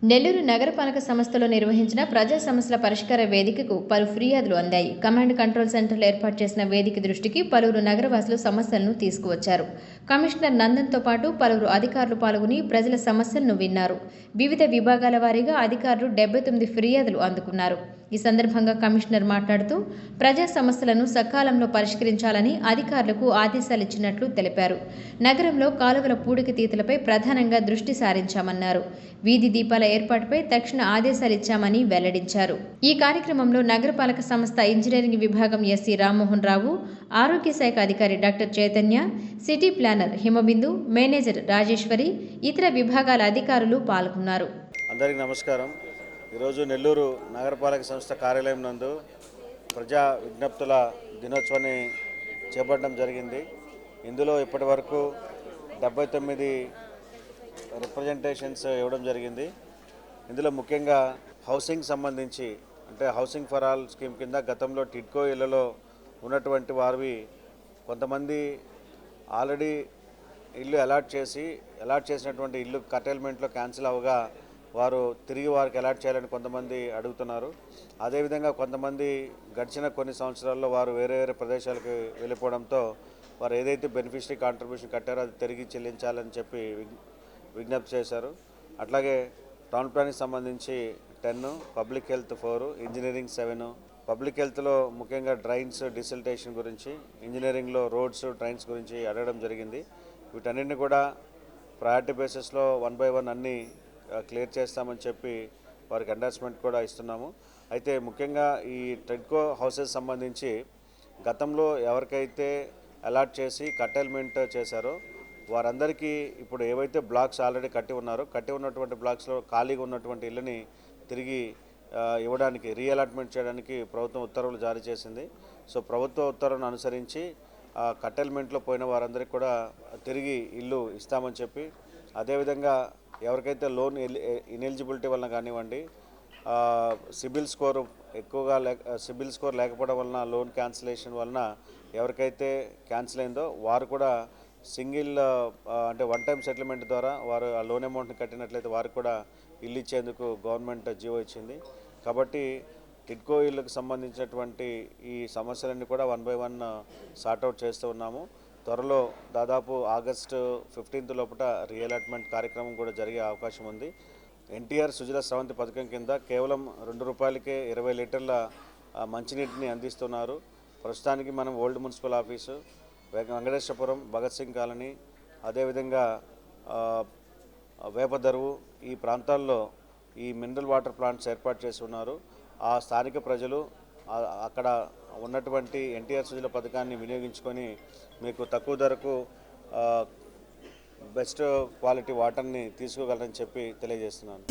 నెల్లూరు నగరపాలక సంస్థలో నిర్వహించిన ప్రజా సమస్యల పరిష్కార వేదికకు పలు ఫిర్యాదులు అందాయి. కమాండ్ కంట్రోల్ సెంటర్లో ఏర్పాటు చేసిన వేదిక దృష్టికి పలువురు నగరవాసులు సమస్యలను తీసుకువచ్చారు. కమిషనర్ నందన్తో పాటు పలువురు అధికారులు పాల్గొని ప్రజల సమస్యలను విన్నారు. వివిధ విభాగాల వారీగా అధికారులు 79 ఫిర్యాదులు అందుకున్నారు. ఈ సందర్భంగా కమిషనర్ మాట్లాడుతూ ప్రజా సమస్యలను సకాలంలో పరిష్కరించాలని అధికారులకు ఆదేశాలిచ్చినట్లు తెలిపారు. నగరంలో కాలువల పూడికతీతలపై ప్రధానంగా దృష్టి సారించామన్నారు. వీధి దీపాల ఏర్పాటుపై తక్షణ ఆదేశాలిచ్చామని వెల్లడించారు. ఈ కార్యక్రమంలో నగరపాలక సంస్థ ఇంజనీరింగ్ విభాగం ఎస్సీ రామ్మోహన్ రావు, ఆరోగ్య శాఖ అధికారి doctor Chaitanya, city planar Himabindu, manager Rajeshwari, ఇతర విభాగాల అధికారులు పాల్గొన్నారు. అందరికీ నమస్కారం. ఈరోజు నెల్లూరు నగరపాలక సంస్థ కార్యాలయం నందు ప్రజా విజ్ఞప్తుల దినోత్సవాన్ని చేపట్టడం జరిగింది. ఇందులో ఇప్పటి వరకు 79 రిప్రజెంటేషన్స్ ఇవ్వడం జరిగింది. ఇందులో ముఖ్యంగా హౌసింగ్ సంబంధించి అంటే హౌసింగ్ ఫర్ ఆల్ స్కీమ్ కింద గతంలో టిడ్కో ఇళ్లలో ఉన్నటువంటి వారివి కొంతమంది ఆల్రెడీ ఇల్లు అలాట్ చేసినటువంటి ఇల్లు కర్టైల్మెంట్లో క్యాన్సిల్ అవగా వారు తిరిగి వారికి అలాట్ చేయాలని కొంతమంది అడుగుతున్నారు. అదేవిధంగా కొంతమంది గడిచిన కొన్ని సంవత్సరాల్లో వారు వేరే ప్రదేశాలకు వెళ్ళిపోవడంతో వారు ఏదైతే బెనిఫిషరీ కాంట్రిబ్యూషన్ కట్టారో అది తిరిగి చెల్లించాలని చెప్పి విజ్ఞప్తి చేశారు. అట్లాగే టౌన్ ప్లాన్కి సంబంధించి 10, పబ్లిక్ హెల్త్ 4, ఇంజనీరింగ్ 7. పబ్లిక్ హెల్త్లో ముఖ్యంగా డ్రైన్స్ డిసిల్టేషన్ గురించి, ఇంజనీరింగ్లో రోడ్స్ డ్రైన్స్ గురించి అడగడం జరిగింది. వీటన్నిటిని కూడా ప్రయారిటీ బేసిస్లో 1 by 1 అన్నీ క్లియర్ చేస్తామని చెప్పి వారికి ఎండార్స్మెంట్ కూడా ఇస్తున్నాము. అయితే ముఖ్యంగా ఈ టెడ్కో హౌసెస్ సంబంధించి గతంలో ఎవరికైతే అలాట్ చేసి కర్టైల్మెంట్ చేశారో వారందరికీ ఇప్పుడు ఏవైతే బ్లాక్స్ ఆల్రెడీ కట్టి ఉన్నటువంటి బ్లాక్స్లో ఖాళీగా ఉన్నటువంటి ఇళ్ళని తిరిగి ఇవ్వడానికి రీఅలాట్మెంట్ చేయడానికి ప్రభుత్వం ఉత్తర్వులు జారీ చేసింది. సో ప్రభుత్వ ఉత్తర్వులను అనుసరించి కర్టైల్మెంట్లో పోయిన వారందరికీ కూడా తిరిగి ఇల్లు ఇస్తామని చెప్పి, అదేవిధంగా ఎవరికైతే లోన్ ఇనెలిజిబిలిటీ వలన కానివ్వండి, సిబిల్ స్కోర్ లేకపోవడం వలన, లోన్ క్యాన్సిలేషన్ వలన ఎవరికైతే క్యాన్సిల్ అయిందో వారు కూడా సింగిల్ అంటే 1 టైం సెటిల్మెంట్ ద్వారా వారు ఆ లోన్ అమౌంట్ని కట్టినట్లయితే వారికి కూడా ఇల్లు ఇచ్చేందుకు గవర్నమెంట్ జీవో ఇచ్చింది. కాబట్టి టిడ్కో ఇళ్ళకు సంబంధించినటువంటి ఈ సమస్యలన్నీ కూడా 1 by 1 సార్ట్అవుట్ చేస్తూ ఉన్నాము. త్వరలో దాదాపు ఆగస్టు 15 లోపల రీఅలాట్మెంట్ కార్యక్రమం కూడా జరిగే అవకాశం ఉంది. ఎన్టీఆర్ సుజల స్రవంతి పథకం కింద కేవలం ₹2కే 20 లీటర్ల మంచినీటిని అందిస్తున్నారు. ప్రస్తుతానికి మనం old municipal office, Venkateswarapuram, Bhagat Singh colony, అదేవిధంగా వేపదరువు ఈ ప్రాంతాల్లో ఈ మినరల్ వాటర్ ప్లాంట్స్ ఏర్పాటు చేసి ఉన్నారు. ఆ స్థానిక ప్రజలు అక్కడ ఉన్నటువంటి ఎన్టీఆర్ సుజల పథకాన్ని వినియోగించుకొని మీకు తక్కువ ధరకు బెస్ట్ క్వాలిటీ వాటర్ని తీసుకోగలరని చెప్పి తెలియజేస్తున్నాను.